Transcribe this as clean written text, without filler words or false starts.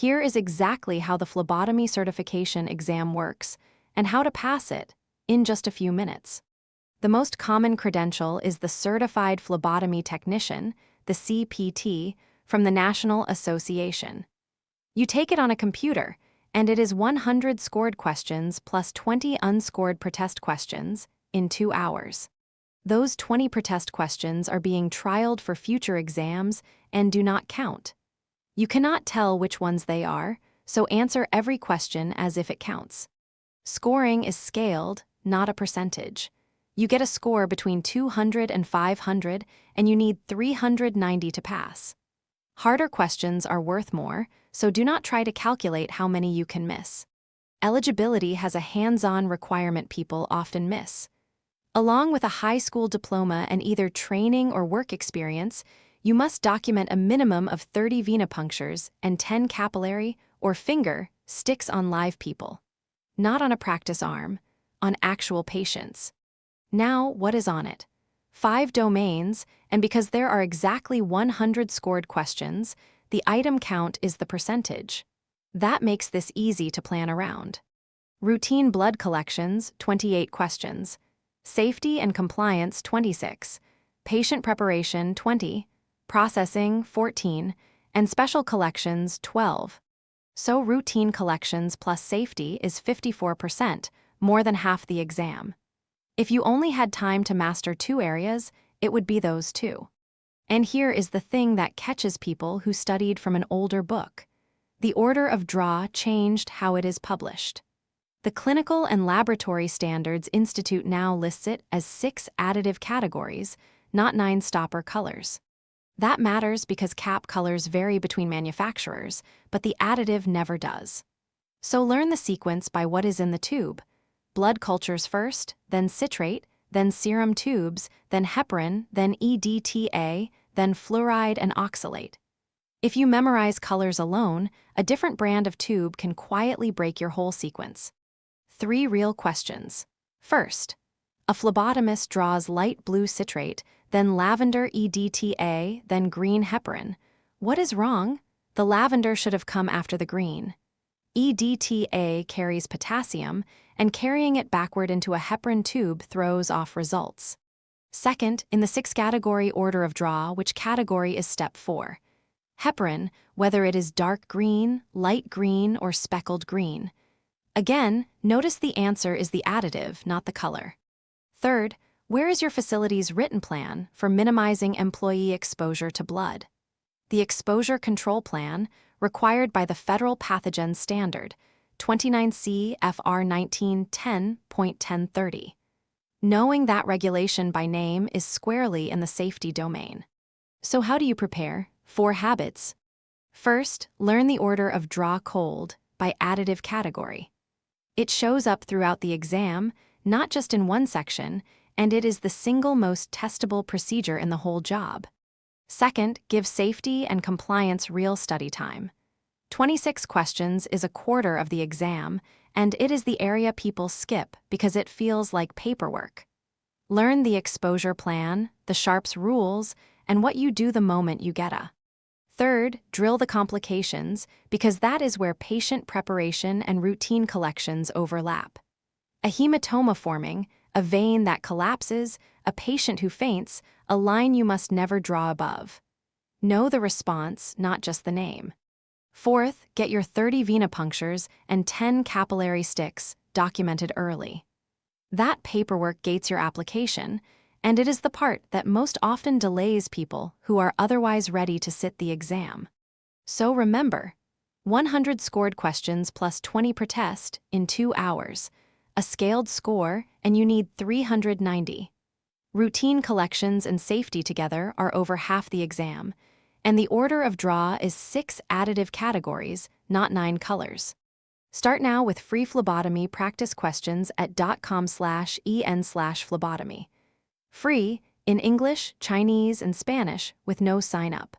Here is exactly how the phlebotomy certification exam works and how to pass it in just a few minutes. The most common credential is the Certified Phlebotomy Technician, the CPT, from the National Association. You take it on a computer, and it is 100 scored questions plus 20 unscored pretest questions in 2 hours. Those 20 pretest questions are being trialed for future exams and do not count. You cannot tell which ones they are, so answer every question as if it counts. Scoring is scaled, not a percentage. You get a score between 200 and 500, and you need 390 to pass. Harder questions are worth more, so do not try to calculate how many you can miss. Eligibility has a hands-on requirement people often miss. Along with a high school diploma and either training or work experience, you must document a minimum of 30 venipunctures and 10 capillary or finger sticks on live people. Not on a practice arm, on actual patients. Now, what is on it? 5 domains, and because there are exactly 100 scored questions, the item count is the percentage. That makes this easy to plan around. Routine blood collections, 28 questions. Safety and compliance, 26. Patient preparation, 20. Processing, 14. And special collections, 12. So routine collections plus safety is 54%, more than half the exam. If you only had time to master 2 areas, it would be those 2. And here is the thing that catches people who studied from an older book. The order of draw changed how it is published. The Clinical and Laboratory Standards Institute now lists it as 6 additive categories, not 9 stopper colors. That matters because cap colors vary between manufacturers, but the additive never does. So learn the sequence by what is in the tube. Blood cultures first, then citrate, then serum tubes, then heparin, then EDTA, then fluoride and oxalate. If you memorize colors alone, a different brand of tube can quietly break your whole sequence. 3 real questions. First, a phlebotomist draws light blue citrate, then lavender EDTA, then green heparin. What is wrong? The lavender should have come after the green. EDTA carries potassium, and carrying it backward into a heparin tube throws off results. Second, in the 6 category order of draw, which category is step 4? Heparin, whether it is dark green, light green, or speckled green. Again, notice the answer is the additive, not the color. Third, where is your facility's written plan for minimizing employee exposure to blood? The Exposure Control Plan, required by the Federal Pathogen Standard, 29 CFR 1910.1030. Knowing that regulation by name is squarely in the safety domain. So how do you prepare? 4 habits. First, learn the order of draw cold by additive category. It shows up throughout the exam, not just in one section, and it is the single most testable procedure in the whole job. Second, give safety and compliance real study time. 26 questions is a quarter of the exam, and it is the area people skip because it feels like paperwork. Learn the exposure plan, the Sharps rules, and what you do the moment you get a. Third, drill the complications because that is where patient preparation and routine collections overlap. A hematoma forming, a vein that collapses, a patient who faints, a line you must never draw above. Know the response, not just the name. Fourth, get your 30 venipunctures and 10 capillary sticks documented early. That paperwork gates your application, and it is the part that most often delays people who are otherwise ready to sit the exam. So remember, 100 scored questions plus 20 per test in 2 hours, a scaled score, and you need 390. Routine collections and safety together are over half the exam, and the order of draw is 6 additive categories, not 9 colors. Start now with free phlebotomy practice questions at .com/en/phlebotomy. Free in English, Chinese, and Spanish with no sign-up.